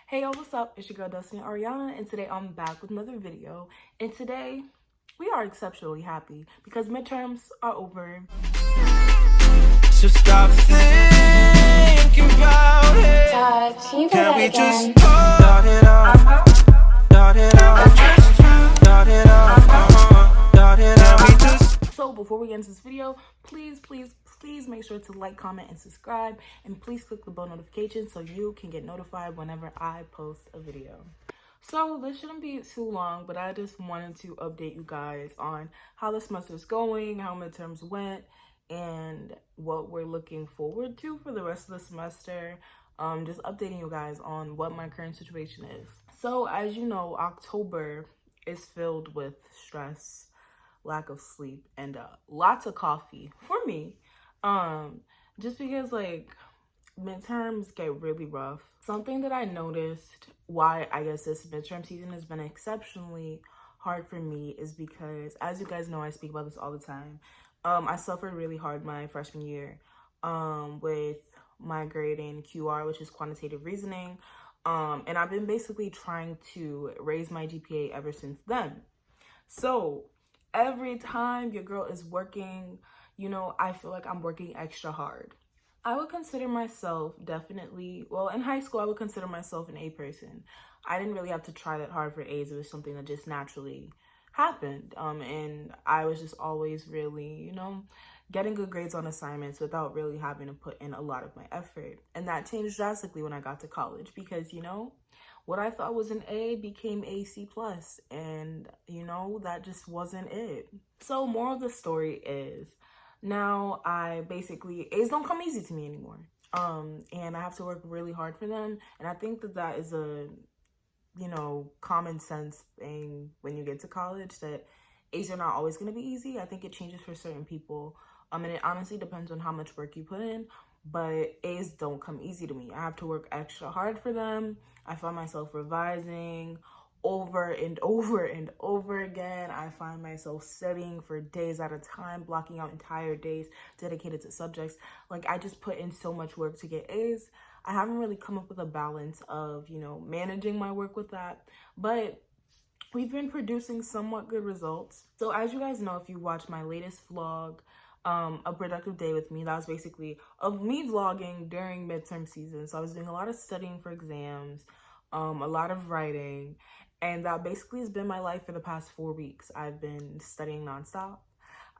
Hey y'all, what's up? It's your girl Destiny Arianna, and today I'm back with another video. And today we are exceptionally happy because midterms are over. So stop thinking about it. Can we just start it off? Start it off. Start it off. Start it off. Can we just... So before we get into this video, please make sure to like, comment, and subscribe, and please click the bell notification so you can get notified whenever I post a video. So this shouldn't be too long, but I just wanted to update you guys on how the semester is going, how midterms went, and what we're looking forward to for the rest of the semester. Just updating you guys on what my current situation is. So as you know, October is filled with stress, lack of sleep, and lots of coffee for me. Just because like midterms get really rough. Something that I noticed why I guess this midterm season has been exceptionally hard for me is because, as you guys know, I speak about this all the time. I suffered really hard my freshman year with my grade in QR, which is quantitative reasoning. And I've been basically trying to raise my GPA ever since then. So every time your girl is working, you know, I feel like I'm working extra hard. I would consider myself definitely, well, in high school, I would consider myself an A person. I didn't really have to try that hard for A's. It was something that just naturally happened. And I was just always really, you know, getting good grades on assignments without really having to put in a lot of my effort. And that changed drastically when I got to college because, you know, what I thought was an A became a C+, and, you know, that just wasn't it. So moral of the story is, now I basically, A's don't come easy to me anymore. And I have to work really hard for them. And I think that that is a, you know, common sense thing when you get to college, that A's are not always going to be easy. I think it changes for certain people. And it honestly depends on how much work you put in, but A's don't come easy to me. I have to work extra hard for them. I find myself revising over and over and over again. I find myself studying for days at a time, blocking out entire days dedicated to subjects. Like, I just put in so much work to get A's. I haven't really come up with a balance of, you know, managing my work with that, but we've been producing somewhat good results. So as you guys know, if you watched my latest vlog, A Productive Day with Me, that was basically of me vlogging during midterm season. So I was doing a lot of studying for exams, a lot of writing, and that basically has been my life for the past 4 weeks. I've been studying nonstop.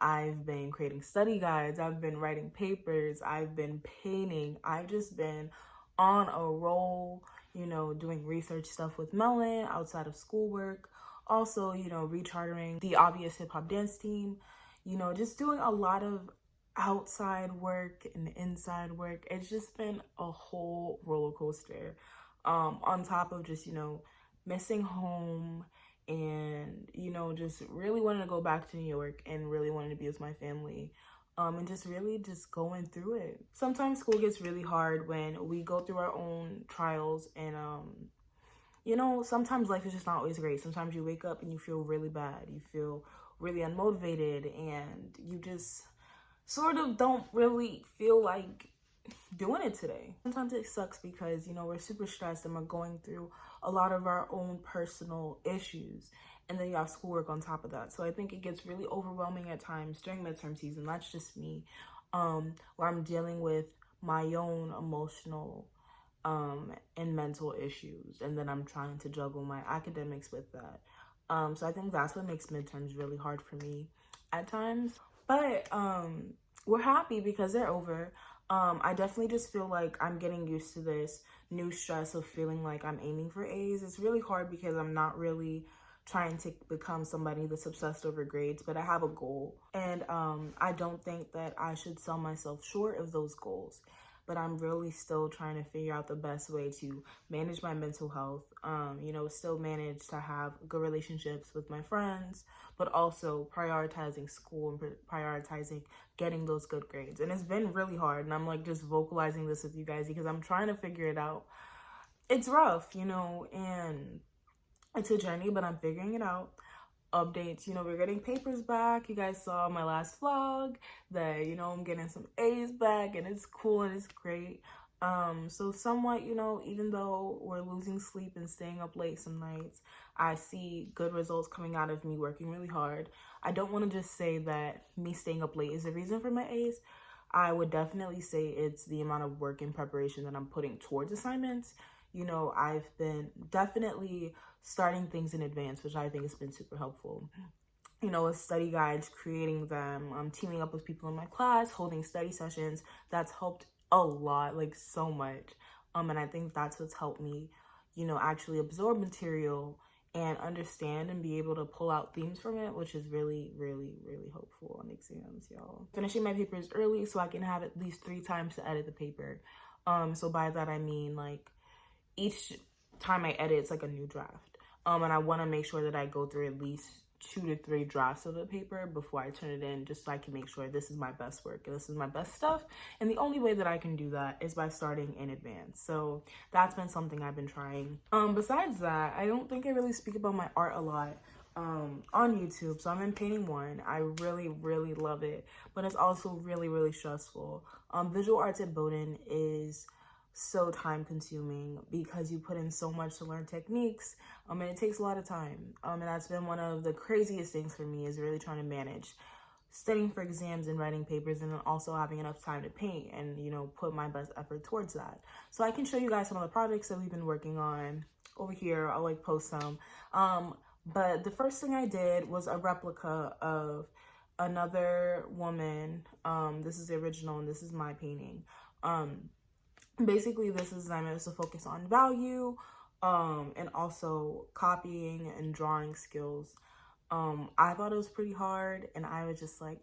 I've been creating study guides. I've been writing papers. I've been painting. I've just been on a roll, you know, doing research stuff with Melon outside of schoolwork. Also, you know, rechartering the obvious hip hop dance team, you know, just doing a lot of outside work and inside work. It's just been a whole roller coaster. On top of just, you know, missing home and, you know, just really wanting to go back to New York and really wanting to be with my family. And just really just going through it. Sometimes school gets really hard when we go through our own trials and, you know, sometimes life is just not always great. Sometimes you wake up and you feel really bad. You feel really unmotivated and you just sort of don't really feel like doing it today. Sometimes it sucks because, you know, we're super stressed and we're going through a lot of our own personal issues, and then you have schoolwork on top of that. So I think it gets really overwhelming at times during midterm season. That's just me, where I'm dealing with my own emotional and mental issues, and then I'm trying to juggle my academics with that. So I think that's what makes midterms really hard for me at times. But we're happy because they're over. I definitely just feel like I'm getting used to this new stress of feeling like I'm aiming for A's. It's really hard because I'm not really trying to become somebody that's obsessed over grades, but I have a goal. And I don't think that I should sell myself short of those goals. But I'm really still trying to figure out the best way to manage my mental health, you know, still manage to have good relationships with my friends, but also prioritizing school and prioritizing getting those good grades. And it's been really hard, and I'm like just vocalizing this with you guys because I'm trying to figure it out. It's rough, you know, and it's a journey, but I'm figuring it out. Updates, you know, we're getting papers back. You guys saw my last vlog that, you know, I'm getting some A's back, and it's cool and it's great. So somewhat, you know, even though we're losing sleep and staying up late some nights, I see good results coming out of me working really hard. I don't want to just say that me staying up late is the reason for my A's. I would definitely say it's the amount of work and preparation that I'm putting towards assignments. You know, I've been definitely starting things in advance, which I think has been super helpful. You know, with study guides, creating them, teaming up with people in my class, holding study sessions. That's helped a lot, like so much. And I think that's what's helped me, you know, actually absorb material and understand and be able to pull out themes from it, which is really, really, really helpful on exams, y'all. Finishing my papers early so I can have at least 3 times to edit the paper. So by that I mean like each time I edit, it's like a new draft. And I want to make sure that I go through at least 2 to 3 drafts of the paper before I turn it in, just so I can make sure this is my best work and this is my best stuff. And the only way that I can do that is by starting in advance. So that's been something I've been trying. Besides that, I don't think I really speak about my art a lot on YouTube. So I'm in painting 1. I really, really love it, but it's also really, really stressful. Visual arts at Bowdoin is so time consuming because you put in so much to learn techniques, and it takes a lot of time, and that's been one of the craziest things for me, is really trying to manage studying for exams and writing papers, and then also having enough time to paint and, you know, put my best effort towards that. So I can show you guys some of the projects that we've been working on over here. I'll like post some, but the first thing I did was a replica of another woman. This is the original and this is my painting. Basically, this assignment is to focus on value, and also copying and drawing skills. I thought it was pretty hard, and I was just like,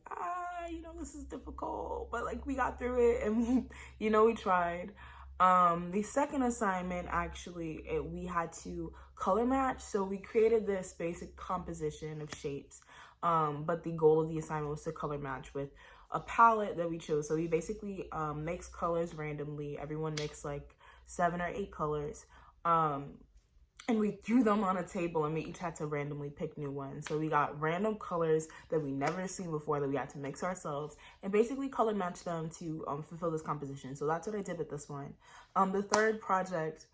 you know, this is difficult, but like we got through it, and you know, we tried. The second assignment, actually, we had to color match. So we created this basic composition of shapes, but the goal of the assignment was to color match with a palette that we chose. So we basically mixed colors randomly. Everyone mixed like 7 or 8 colors, and we threw them on a table, and we each had to randomly pick new ones. So we got random colors that we never seen before that we had to mix ourselves and basically color match them to fulfill this composition. So that's what I did with this one. The third project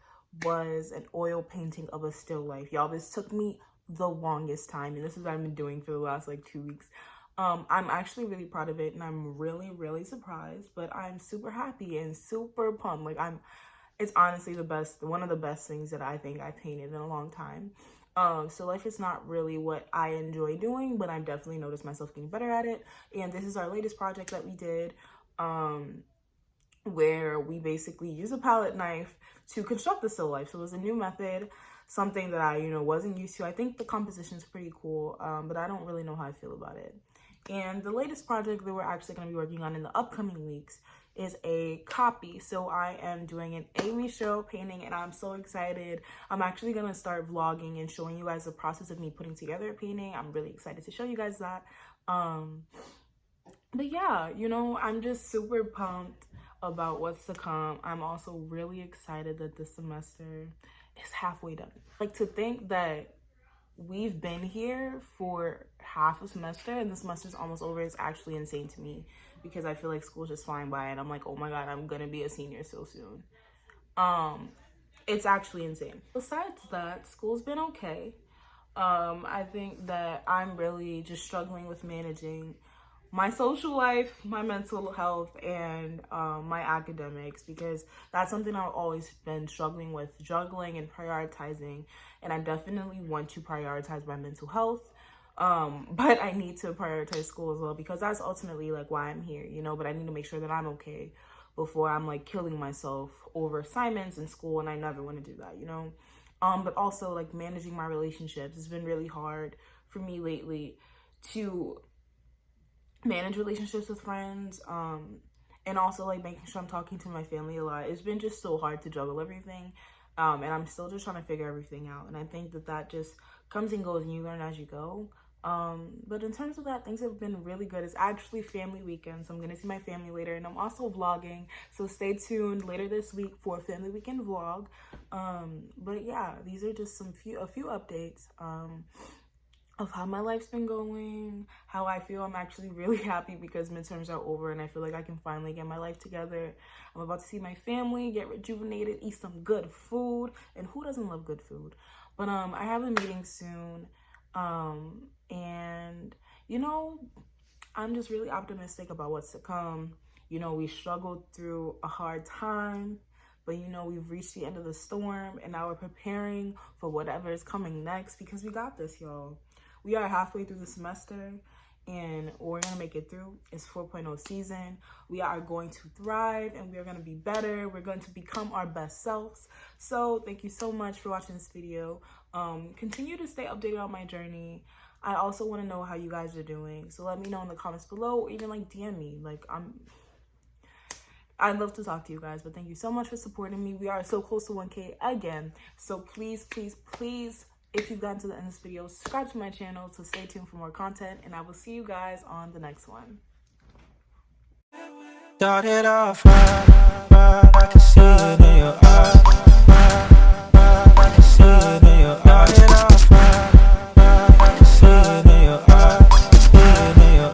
was an oil painting of a still life. Y'all, this took me the longest time, and this is what I've been doing for the last like 2 weeks. I'm actually really proud of it, and I'm really, really surprised, but I'm super happy and super pumped. Like it's honestly one of the best things that I think I painted in a long time. So life is not really what I enjoy doing, but I've definitely noticed myself getting better at it. And this is our latest project that we did, where we basically use a palette knife to construct the still life. So it was a new method, something that I, you know, wasn't used to. I think the composition is pretty cool, but I don't really know how I feel about it. And the latest project that we're actually going to be working on in the upcoming weeks is a copy. So I am doing an Amy Show painting, and I'm so excited. I'm actually going to start vlogging and showing you guys the process of me putting together a painting. I'm really excited to show you guys that. But yeah, you know, I'm just super pumped about what's to come. I'm also really excited that this semester is halfway done. Like, to think that we've been here for half a semester and the semester's almost over is actually insane to me, because I feel like school's just flying by, and I'm like, oh my god, I'm gonna be a senior so soon. It's actually insane. Besides that, school's been okay. I think that I'm really just struggling with managing my social life, my mental health, and my academics, because that's something I've always been struggling with, juggling and prioritizing. And I definitely want to prioritize my mental health, but I need to prioritize school as well, because that's ultimately like why I'm here, you know. But I need to make sure that I'm okay before I'm like killing myself over assignments in school, and I never want to do that, you know. But also like managing my relationships. It's been really hard for me lately to manage relationships with friends, and also like making sure I'm talking to my family a lot. It's been just so hard to juggle everything, and I'm still just trying to figure everything out. And I think that just comes and goes, and you learn as you go. But in terms of that, things have been really good. It's actually family weekend, so I'm gonna see my family later, and I'm also vlogging, so stay tuned later this week for a family weekend vlog. But yeah, these are just a few updates. of how my life's been going, how I feel. I'm actually really happy because midterms are over and I feel like I can finally get my life together. I'm about to see my family, get rejuvenated, eat some good food. And who doesn't love good food? But I have a meeting soon. And you know, I'm just really optimistic about what's to come. You know, we struggled through a hard time, but you know, we've reached the end of the storm and now we're preparing for whatever is coming next because we got this, y'all. We are halfway through the semester and we're gonna make it through. It's 4.0 season. We are going to thrive and we are gonna be better. We're going to become our best selves. So thank you so much for watching this video. Continue to stay updated on my journey. I also want to know how you guys are doing. So let me know in the comments below or even like DM me. Like I'd love to talk to you guys, but thank you so much for supporting me. We are so close to 1K again. So please, please, please, if you've gotten to the end of this video, subscribe to my channel to stay tuned for more content, and I will see you guys on the next one. Started off right, I can see it in your eyes.